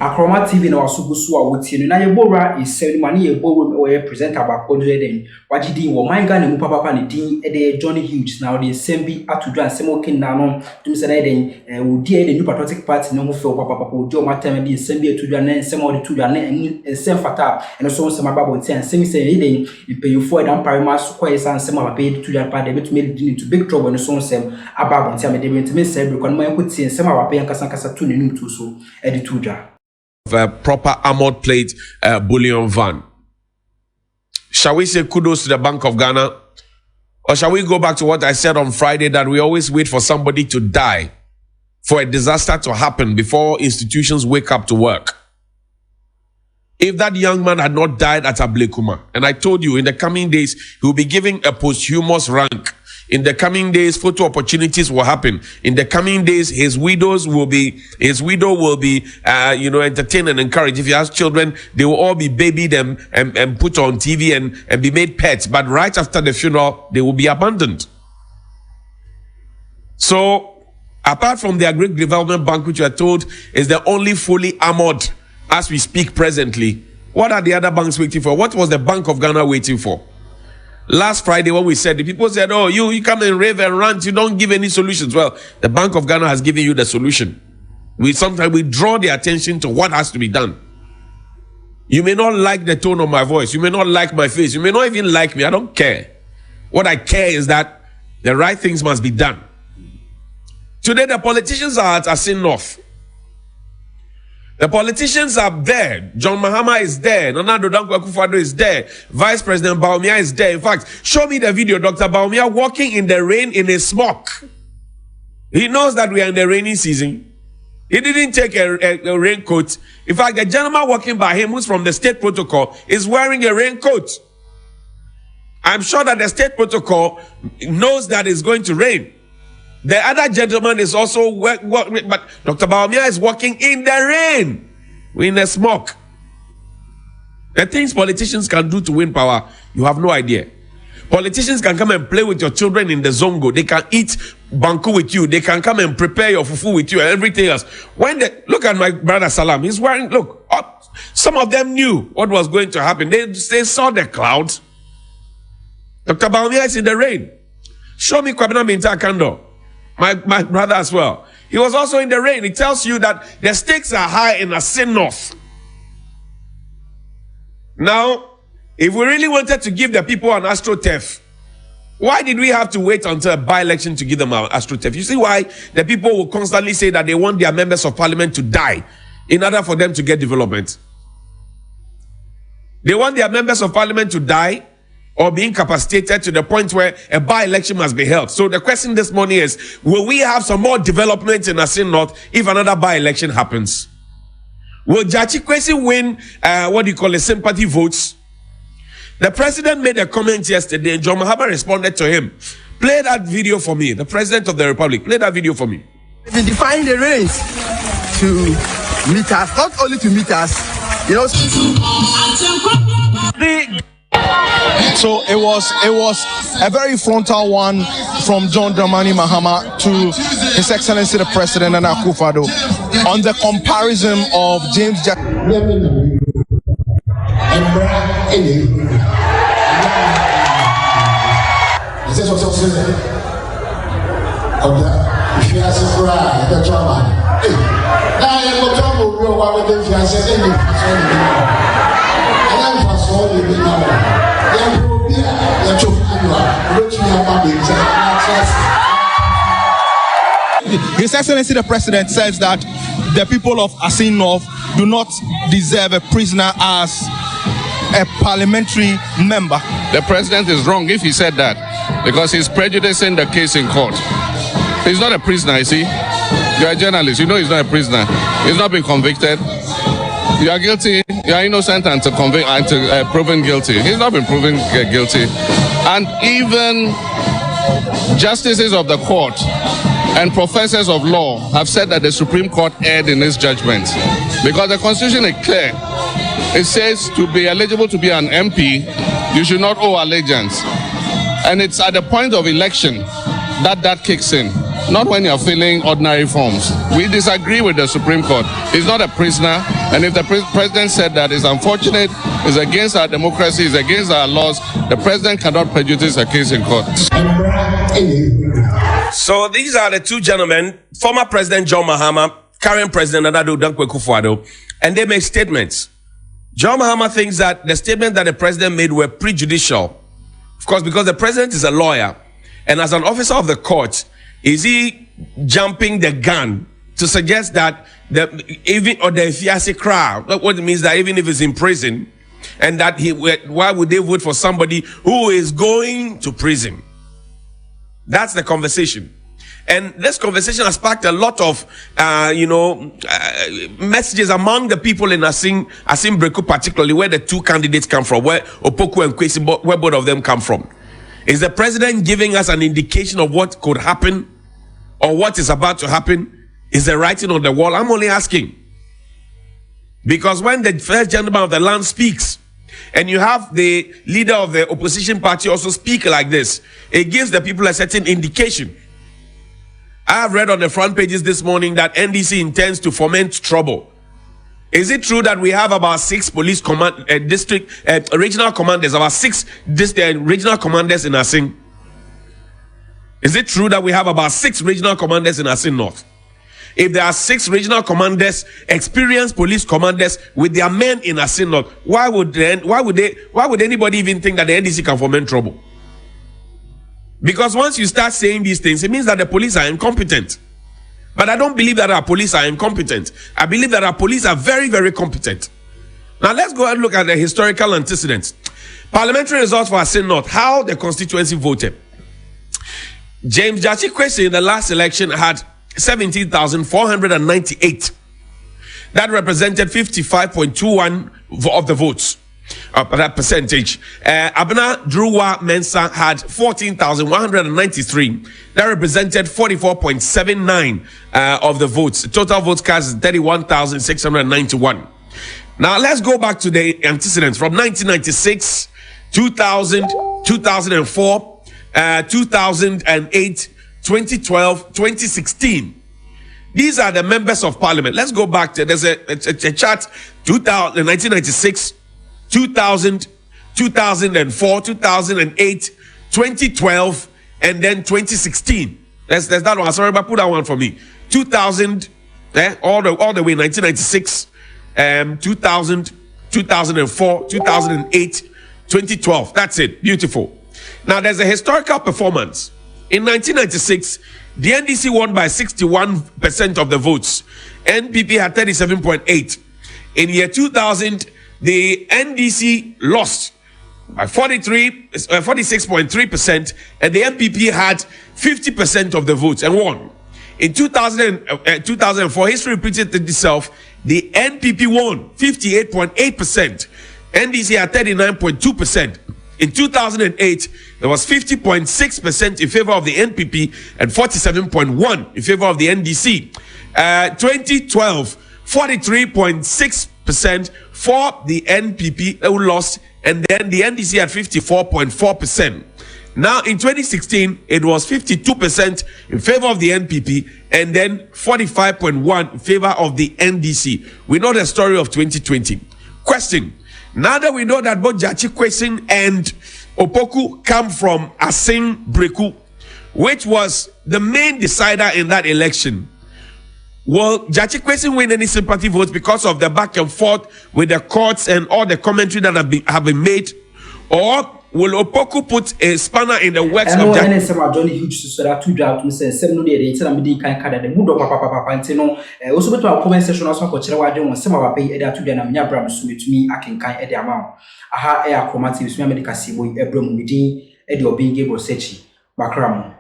Akroma TV na wasugusu a wotie na yebora isemi mani yeboro we presenter ba ko den wagidi wo manga ne mu papa ne din de Johnny Hughes na the sembi atudwa nsemo kin na no tum se na den wodi e the New Patriotic Party no mo fe papa ojo matam de sembi atudwa na nsemo de tudwa na nsem fata eno so nsem ababo ntia nsem se den impeyufo e dan parima so ko yesa nsem ababa de tudwa pa de betumi lead into big trouble eno so nsem ababo ntia me de betumi se bre kon mo yakuti nsem ababa yankasa kasa tu ne num tu so e de tudwa a proper armored plate bullion van. Shall we say kudos to the Bank of Ghana? Or shall we go back to what I said on Friday, that we always wait for somebody to die, for a disaster to happen before institutions wake up to work? If that young man had not died at Ablekuma, and I told you in the coming days, he will be given a posthumous rank. In the coming days, photo opportunities will happen. In the coming days, his widow will be entertained and encouraged. If he has children, they will all be babied and put on TV and be made pets. But right after the funeral, they will be abandoned. So, apart from the Agri Development Bank, which we are told is the only fully armored as we speak presently, what are the other banks waiting for? What was the Bank of Ghana waiting for? Last Friday, when we said, the people said, oh, you come and rave and rant, you don't give any solutions. Well, the Bank of Ghana has given you the solution. Sometimes we draw the attention to what has to be done. You may not like the tone of my voice. You may not like my face. You may not even like me. I don't care. What I care is that the right things must be done. Today, the politicians are at Assin North. The politicians are there. John Mahama is there. Nana Addo Akufo-Addo is there. Vice President Bawumia is there. In fact, show me the video. Dr. Bawumia walking in the rain in a smock. He knows that we are in the rainy season. He didn't take a raincoat. In fact, the gentleman walking by him, who's from the state protocol, is wearing a raincoat. I'm sure that the state protocol knows that it's going to rain. The other gentleman is also but Dr. Bawumia is walking in the rain, in the smoke. The things politicians can do to win power, you have no idea. Politicians can come and play with your children in the zongo. They can eat banku with you. They can come and prepare your fufu with you and everything else. Look at my brother Salam. He's wearing, look, some of them knew what was going to happen. They saw the clouds. Dr. Bawumia is in the rain. Show me Kwabena Minta Kando. My brother as well. He was also in the rain. It tells you that the stakes are high in Assin North. Now, if we really wanted to give the people an AstroTurf, why did we have to wait until a by-election to give them an AstroTurf? You see why the people will constantly say that they want their members of parliament to die in order for them to get development. They want their members of parliament to die or be incapacitated to the point where a by-election must be held. So the question this morning is, will we have some more development in Assin North if another by-election happens? Will Jachi Kwesi win, sympathy votes? The president made a comment yesterday and John Mahama responded to him. Play that video for me. The president of the republic, play that video for me. They define the range to meet us, not only to meet us, you know. So it was a very frontal one from John Dramani Mahama to His Excellency the President and Akufo-Addo on the comparison of James Jack. His Excellency the President says that the people of Assin North do not deserve a prisoner as a parliamentary member. The President is wrong if he said that, because he's prejudicing the case in court. He's not a prisoner, you see. You're a journalist, you know he's not a prisoner. He's not been convicted. You are guilty, you are innocent and proven guilty. He's not been proven guilty. And even justices of the court and professors of law have said that the Supreme Court erred in its judgment, because the Constitution is clear. It says to be eligible to be an MP, you should not owe allegiance. And it's at the point of election that kicks in, not when you're filling ordinary forms. We disagree with the Supreme Court. He's not a prisoner. And if the president said that, it's unfortunate, it's against our democracy, it's against our laws. The president cannot prejudice a case in court. So these are the two gentlemen, former President John Mahama, current President Addo Akufo-Addo, and they make statements. John Mahama thinks that the statement that the president made were prejudicial. Of course, because the president is a lawyer, and as an officer of the court, is he jumping the gun to suggest that the fiancé crowd, what it means that even if he's in prison, and that why would they vote for somebody who is going to prison? That's the conversation. And this conversation has sparked a lot of, messages among the people in Assin Breku, particularly where the two candidates come from, where Opoku and Kwesi, where both of them come from. Is the president giving us an indication of what could happen or what is about to happen? Is the writing on the wall? I'm only asking. Because when the first gentleman of the land speaks, and you have the leader of the opposition party also speak like this, it gives the people a certain indication. I have read on the front pages this morning that NDC intends to foment trouble. Is it true that we have about 6 police regional commanders, about 6 regional commanders in Assin? Is it true that we have about 6 regional commanders in Assin North? If there are 6 regional commanders, experienced police commanders with their men in Assin North, why would anybody even think that the NDC can foment trouble? Because once you start saying these things, it means that the police are incompetent. But I don't believe that our police are incompetent. I believe that our police are very, very competent. Now let's go and look at the historical antecedents. Parliamentary results for Assin North, how the constituency voted. James Jachi Kwesi in the last election had 17,498. That represented 55.21% of the votes. That percentage. Abena Druwa Mensa had 14,193. That represented 44.79% of the votes. The total votes cast is 31,691. Now let's go back to the antecedents from 1996, 2000, 2004, 2008, 2012, 2016. These are the members of parliament. Let's go back to, there's a chart, 1996, 2000, 2004, 2008, 2012, and then 2016. There's that one. Sorry, but put that one for me. 2000, all the way, 1996, 2000, 2004, 2008, 2012. That's it. Beautiful. Now, there's a historical performance. In 1996, the NDC won by 61% of the votes. NPP had 37.8%. In year 2000, the NDC lost by 46.3%, and the NPP had 50% of the votes and won. In 2004, history repeated itself. The NPP won 58.8%. NDC had 39.2%. In 2008, there was 50.6% in favor of the NPP and 47.1% in favor of the NDC. 2012, 43.6% for the NPP who lost, and then the NDC had 54.4%. Now in 2016, it was 52% in favor of the NPP and then 45.1% in favor of the NDC. We know the story of 2020. Question: now that we know that both Jachi Kwesi and Opoku come from Assin Breku, which was the main decider in that election, will Jachi Kwesi win any sympathy votes because of the back and forth with the courts and all the commentary that have been made? Or will Opoku put a spanner in the works of Jachi? Johnny Huge so that two draft me say 7 no dey dey na me dey kan kada the mood of papa ntino also beto our comment section also ko kire wadwen won sema papa yi e da to dia na me abram so metumi akenkan e dey ama aha e akromati so me medical sibo e bram midin e dey obin gable sechi bakram.